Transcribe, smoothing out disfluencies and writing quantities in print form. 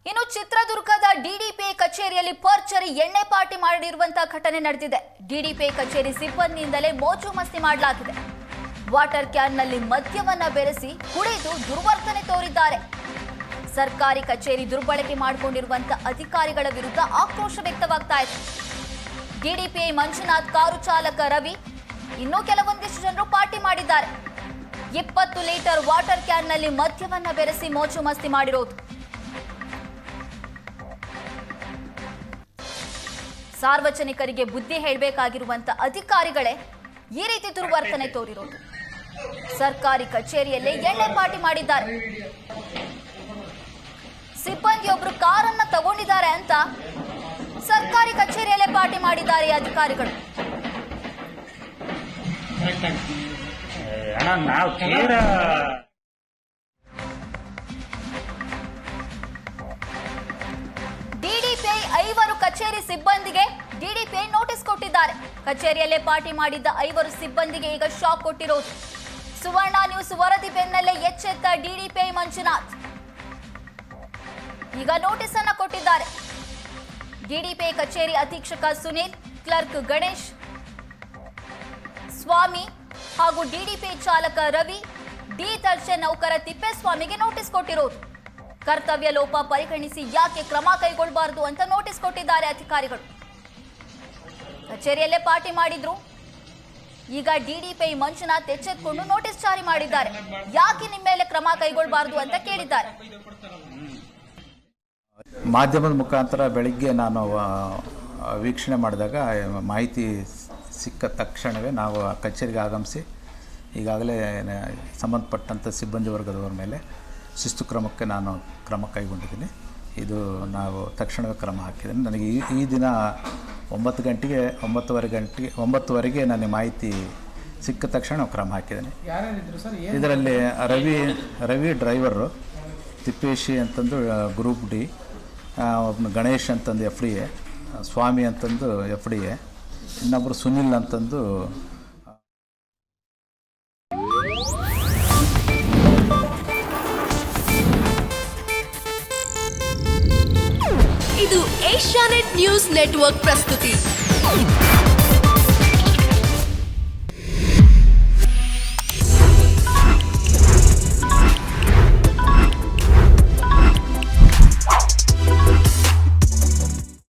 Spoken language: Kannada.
ಇನ್ನು ಚಿತ್ರದುರ್ಗದ ಡಿಡಿಪಿಐ ಕಚೇರಿಯಲ್ಲಿ ಪರ್ಚರಿ ಎಣ್ಣೆ ಪಾರ್ಟಿ ಮಾಡಿರುವಂತಹ ಘಟನೆ ನಡೆದಿದೆ. ಡಿಡಿಪಿಐ ಕಚೇರಿ ಸಿಬ್ಬಂದಿಯಿಂದಲೇ ಮೋಜು ಮಸ್ತಿ ಮಾಡಲಾಗಿದೆ. ವಾಟರ್ ಕ್ಯಾನ್ನಲ್ಲಿ ಮದ್ಯವನ್ನ ಬೆರೆಸಿ ಕುಡಿದು ದುರ್ವರ್ತನೆ ತೋರಿದ್ದಾರೆ. ಸರ್ಕಾರಿ ಕಚೇರಿ ದುರ್ಬಳಕೆ ಮಾಡಿಕೊಂಡಿರುವಂತಹ ಅಧಿಕಾರಿಗಳ ವಿರುದ್ಧ ಆಕ್ರೋಶ ವ್ಯಕ್ತವಾಗ್ತಾ ಇದೆ. ಡಿಡಿಪಿಐ ಮಂಜುನಾಥ್, ಕಾರು ಚಾಲಕ ರವಿ, ಇನ್ನೂ ಕೆಲವೊಂದಿಷ್ಟು ಜನರು ಪಾರ್ಟಿ ಮಾಡಿದ್ದಾರೆ. 20 ಲೀಟರ್ ವಾಟರ್ ಕ್ಯಾನ್ನಲ್ಲಿ ಮದ್ಯವನ್ನ ಬೆರೆಸಿ ಮೋಜು ಮಸ್ತಿ ಮಾಡಿರೋದು. ಸಾರ್ವಜನಿಕರಿಗೆ ಬುದ್ಧಿ ಹೇಳಬೇಕಾಗಿರುವಂತ ಅಧಿಕಾರಿಗಳೇ ಈ ರೀತಿ ದುರ್ವರ್ತನೆ ತೋರಿರೋದು. ಸರ್ಕಾರಿ ಕಚೇರಿಯಲ್ಲೇ ಎಣ್ಣೆ ಪಾರ್ಟಿ ಮಾಡಿದ್ದಾರೆ. ಸಿಬ್ಬಂದಿಯೊಬ್ಬರು ಕಾರನ್ನ ತಗೊಂಡಿದ್ದಾರೆ ಅಂತ ಸರ್ಕಾರಿ ಕಚೇರಿಯಲ್ಲೇ ಪಾರ್ಟಿ ಮಾಡಿದ್ದಾರೆ ಅಧಿಕಾರಿಗಳು. ಡಿಡಿಪಿಐ 5 ಕಚೇರಿ ಸಿಬ್ಬಂದಿಗೆ ಡಿಡಿಪಿಐ ನೋಟಿಸ್ ಕೊಟ್ಟಿದ್ದಾರೆ. ಕಚೇರಿಯಲ್ಲೇ ಪಾರ್ಟಿ ಮಾಡಿದ್ದ 5 ಸಿಬ್ಬಂದಿಗೆ ಈಗ ಶಾಕ್ ಕೊಟ್ಟಿರೋದು. ಸುವರ್ಣ ನ್ಯೂಸ್ ವರದಿ ಬೆನ್ನಲ್ಲೇ ಎಚ್ಚೆತ್ತ ಡಿಡಿಪಿಐ ಮಂಜುನಾಥ್ ಈಗ ನೋಟಿಸ್ ಅನ್ನ ಕೊಟ್ಟಿದ್ದಾರೆ. ಡಿಡಿಪಿಐ ಕಚೇರಿ ಅಧೀಕ್ಷಕ ಸುನೀಲ್, ಕ್ಲರ್ಕ್ ಗಣೇಶ್, ಸ್ವಾಮಿ ಹಾಗೂ ಡಿಡಿಪಿಐ ಚಾಲಕ ರವಿ, ಡಿ ದರ್ಜೆ ನೌಕರ ತಿಪ್ಪೇಸ್ವಾಮಿಗೆ ನೋಟಿಸ್ ಕೊಟ್ಟಿರೋದು. ಕರ್ತವ್ಯ ಲೋಪ ಪರಿಗಣಿಸಿ ಯಾಕೆ ಕ್ರಮ ಕೈಗೊಳ್ಳಬಾರದು ಅಂತ ನೋಟಿಸ್ ಕೊಟ್ಟಿದ್ದಾರೆ ಅಧಿಕಾರಿಗಳು. ಕಚೇರಿಯಲ್ಲೇ ಪಾರ್ಟಿ ಮಾಡಿದ್ರು. ಈಗ ಡಿಡಿಪಿಐ ಮಂಜುನಾಥ್ ಎಚ್ಚೆತ್ತುಕೊಂಡು ನೋಟಿಸ್ ಜಾರಿ ಮಾಡಿದ್ದಾರೆ. ಯಾಕೆ ನಿಮ್ಮ ಮೇಲೆ ಕ್ರಮ ಕೈಗೊಳ್ಳಬಾರದು ಅಂತ ಕೇಳಿದ್ದಾರೆ. ಮಾಧ್ಯಮದ ಮುಖಾಂತರ ಬೆಳಿಗ್ಗೆ ನಾನು ವೀಕ್ಷಣೆ ಮಾಡಿದಾಗ ಮಾಹಿತಿ ಸಿಕ್ಕ ತಕ್ಷಣವೇ ನಾವು ಕಚೇರಿಗೆ ಆಗಮಿಸಿ ಈಗಾಗಲೇ ಸಂಬಂಧಪಟ್ಟಂಥ ಸಿಬ್ಬಂದಿ ವರ್ಗದವರ ಮೇಲೆ ಶಿಸ್ತು ಕ್ರಮಕ್ಕೆ ನಾನು ಕ್ರಮ ಕೈಗೊಂಡಿದ್ದೀನಿ. ಇದು ನಾವು ತಕ್ಷಣವೇ ಕ್ರಮ ಹಾಕಿದ್ದೀನಿ. ನನಗೆ ಈ ದಿನ 9:30 ನನಗೆ ಮಾಹಿತಿ ಸಿಕ್ಕ ತಕ್ಷಣ ನಾವು ಕ್ರಮ ಹಾಕಿದ್ದೀನಿ. ಇದರಲ್ಲಿ ರವಿ ಡ್ರೈವರು, ತಿಪ್ಪೇಶಿ ಅಂತಂದು ಗ್ರೂಪ್ ಡಿ, ಒಬ್ಬನು ಗಣೇಶ್ ಅಂತಂದು FDA, ಸ್ವಾಮಿ ಅಂತಂದು FDA, ಇನ್ನೊಬ್ಬರು ಸುನಿಲ್ ಅಂತಂದು. ಇದು ಏಷ್ಯಾನೆಟ್ ನ್ಯೂಸ್ ನೆಟ್ವರ್ಕ್ ಪ್ರಸ್ತುತಿ.